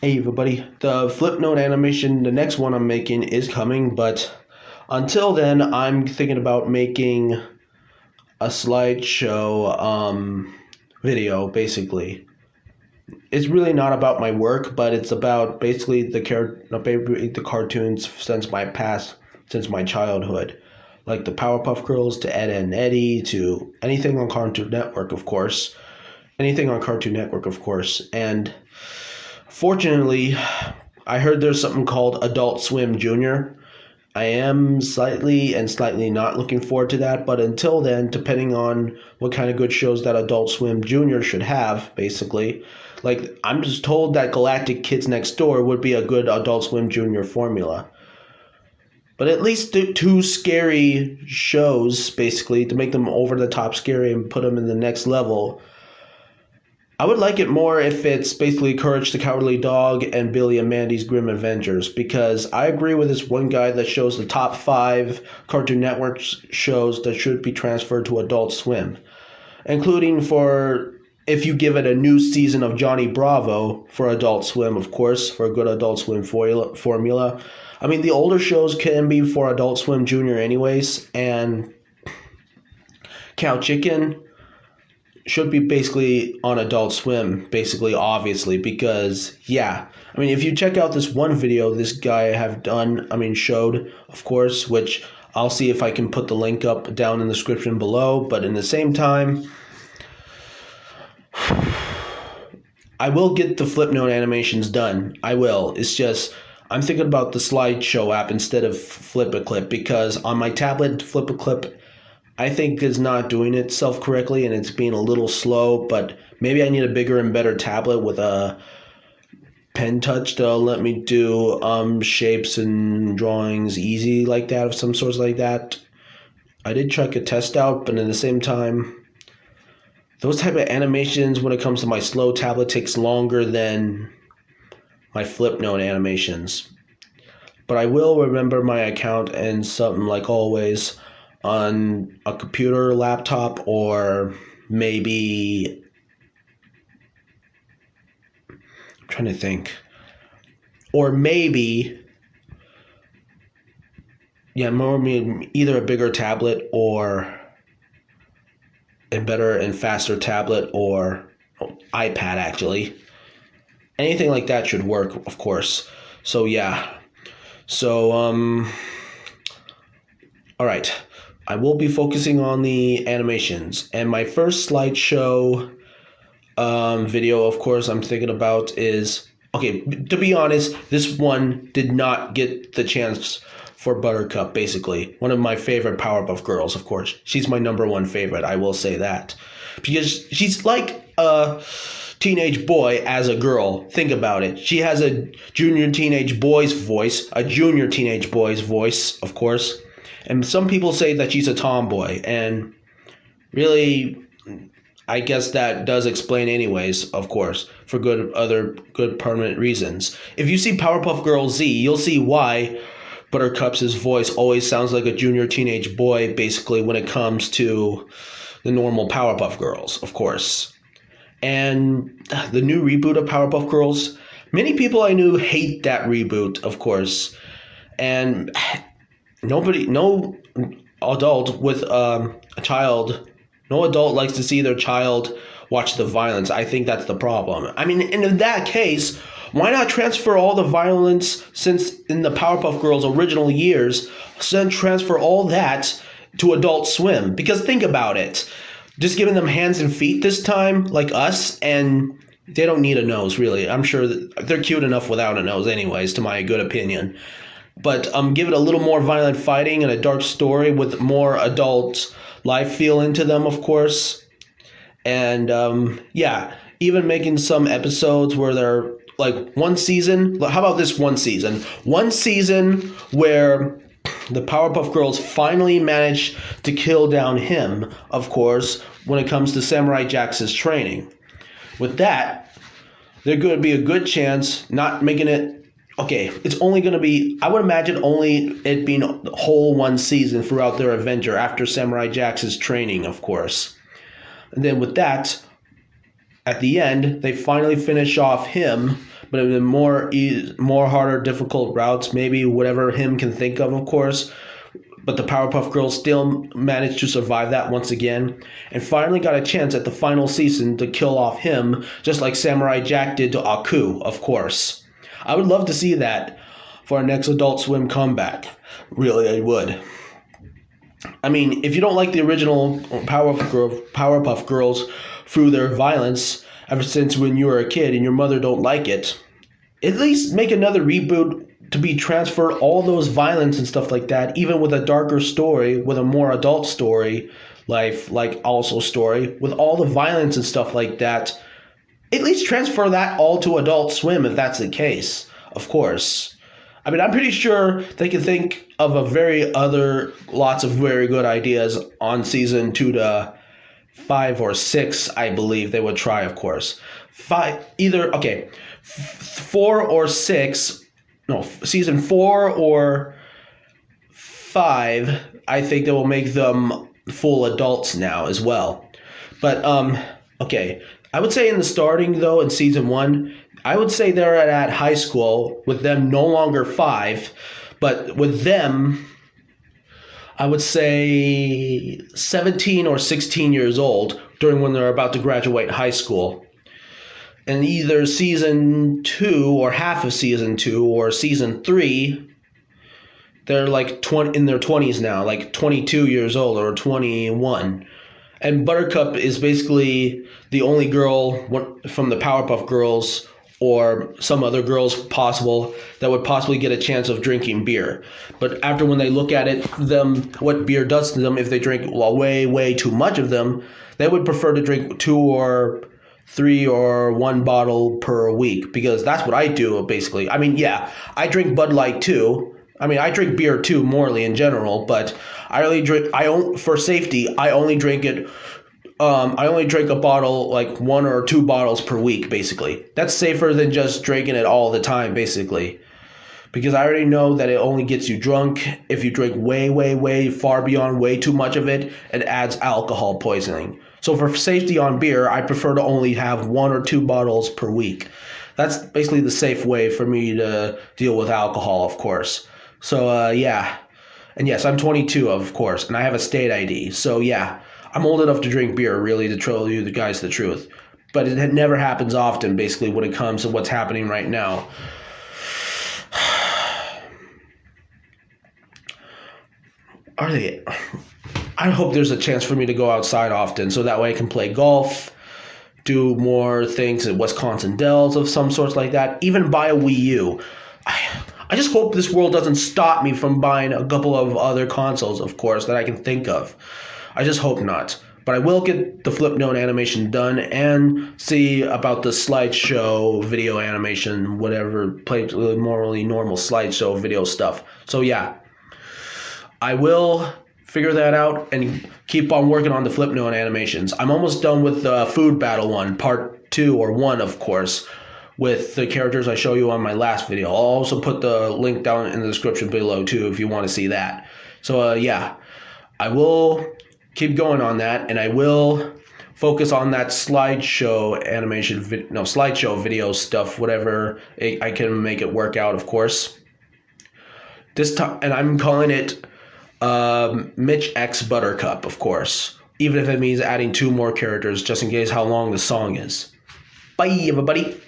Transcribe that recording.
Hey everybody, the Flipnote animation, the next one I'm making is coming, but until then, I'm thinking about making a slideshow video, basically. It's really not about my work, but it's about basically the cartoons since my past, since my childhood. Like the Powerpuff Girls to Ed, Edd n Eddy to anything on Cartoon Network, of course. Anything on Cartoon Network, of course. And fortunately, I heard there's something called Adult Swim Junior. I am slightly not looking forward to that, but until then, depending on what kind of good shows that Adult Swim Junior should have, basically. Like, I'm just told that Galactic Kids Next Door would be a good Adult Swim Junior formula. But at least do two scary shows, basically, to make them over the top scary and put them in the next level. I would like it more if it's basically Courage the Cowardly Dog and Billy and Mandy's Grim Adventures, because I agree with this one guy that shows the top 5 Cartoon Network shows that should be transferred to Adult Swim, including for if you give it a new season of Johnny Bravo for Adult Swim, of course, for a good Adult Swim formula. I mean, the older shows can be for Adult Swim Junior anyways, and Cow Chicken should be basically on Adult Swim, basically, obviously, because, yeah. I mean, if you check out this one video this guy showed, of course, which I'll see if I can put the link up down in the description below, but in the same time, I will get the Flipnote animations done. I will. It's just, I'm thinking about the slideshow app instead of Flip-A-Clip, because on my tablet, Flip-A-Clip I think is not doing itself correctly and it's being a little slow, but maybe I need a bigger and better tablet with a pen touch that'll let me do shapes and drawings easy like that, of some sorts like that. I did check a test out, but at the same time, those type of animations when it comes to my slow tablet takes longer than my Flipnote animations. But I will remember my account and something like always on a computer, laptop, or maybe I'm trying to think. Or maybe either a bigger tablet or a better and faster tablet or iPad actually. Anything like that should work, of course. So yeah. So all right. I will be focusing on the animations. And my first slideshow video, of course, I'm thinking about is... Okay, to be honest, this one did not get the chance for Buttercup, basically. One of my favorite Powerpuff Girls, of course. She's my number one favorite, I will say that. Because she's like a teenage boy as a girl. Think about it. She has a junior teenage boy's voice, a junior teenage boy's voice, of course. And some people say that she's a tomboy, and really, I guess that does explain anyways, of course, for other good permanent reasons. If you see Powerpuff Girls Z, you'll see why Buttercup's voice always sounds like a junior teenage boy, basically, when it comes to the normal Powerpuff Girls, of course. And the new reboot of Powerpuff Girls, many people I knew hate that reboot, of course. And no adult with a child, no adult likes to see their child watch the violence. I think that's the problem. I mean, and in that case, why not transfer all the violence since in the Powerpuff Girls original years, transfer all that to Adult Swim? Because think about it. Just giving them hands and feet this time, like us, and they don't need a nose, really. I'm sure that they're cute enough without a nose anyways, to my good opinion. But give it a little more violent fighting and a dark story with more adult life feel into them, of course. And yeah, even making some episodes where they're like one season. How about this one season? One season where the Powerpuff Girls finally managed to kill down him, of course, when it comes to Samurai Jax's training. With that, there's going to be a good chance not making it. Okay, it's only going to be, I would imagine only it being the whole one season throughout their adventure after Samurai Jax's training, of course. And then with that, at the end, they finally finish off him but in more harder, difficult routes, maybe whatever him can think of course. But the Powerpuff Girls still managed to survive that once again, and finally got a chance at the final season to kill off him, just like Samurai Jack did to Aku, of course. I would love to see that for our next Adult Swim comeback. Really, I would. I mean, if you don't like the original Powerpuff Girls through their violence ever since when you were a kid and your mother don't like it, at least make another reboot to be transferred all those violence and stuff like that, even with a darker story, with a more adult story, like also story, with all the violence and stuff like that. At least transfer that all to Adult Swim if that's the case, of course. I mean, I'm pretty sure they can think of lots of very good ideas on season 2 to 5 or 6, I believe they would try, of course. 4 or 6, no, season 4 or 5, I think they will make them full adults now as well. But, okay, I would say in the starting, though, in season 1, I would say they're at high school, with them no longer 5, but with them, I would say 17 or 16 years old during when they're about to graduate high school. And either season 2 or half of season 2 or season 3, they're like in their 20s now, like 22 years old or 21. And Buttercup is basically the only girl from the Powerpuff Girls or some other girls possible that would possibly get a chance of drinking beer. But after when they look at it, what beer does to them, if they drink way, way too much of them, they would prefer to drink 2 or 3 or 1 bottle per week, because that's what I do basically. I mean, yeah, I drink Bud Light too. I mean, I drink beer too, morally in general, but for safety, I only drink it. I only drink a bottle, like 1 or 2 bottles per week, basically. That's safer than just drinking it all the time, basically. Because I already know that it only gets you drunk if you drink way, way, way far beyond way too much of it. It adds alcohol poisoning. So for safety on beer, I prefer to only have 1 or 2 bottles per week. That's basically the safe way for me to deal with alcohol, of course. So, yeah. And yes, I'm 22, of course, and I have a state ID. So, yeah, I'm old enough to drink beer, really, to tell you guys the truth. But it never happens often, basically, when it comes to what's happening right now. I hope there's a chance for me to go outside often, so that way I can play golf, do more things at Wisconsin Dells of some sorts like that, even buy a Wii U. I just hope this world doesn't stop me from buying a couple of other consoles, of course, that I can think of. I just hope not. But I will get the Flipnote animation done and see about the slideshow video animation, whatever, play morally normal slideshow video stuff. So yeah, I will figure that out and keep on working on the Flipnote animations. I'm almost done with the Food Battle one, part 2 or 1, of course, with the characters I show you on my last video. I'll also put the link down in the description below too if you want to see that. So yeah, I will keep going on that, and I will focus on that slideshow slideshow video stuff, whatever I can make it work out, of course. This time, and I'm calling it Mitch X Buttercup, of course, even if it means adding 2 more characters just in case how long the song is. Bye, everybody.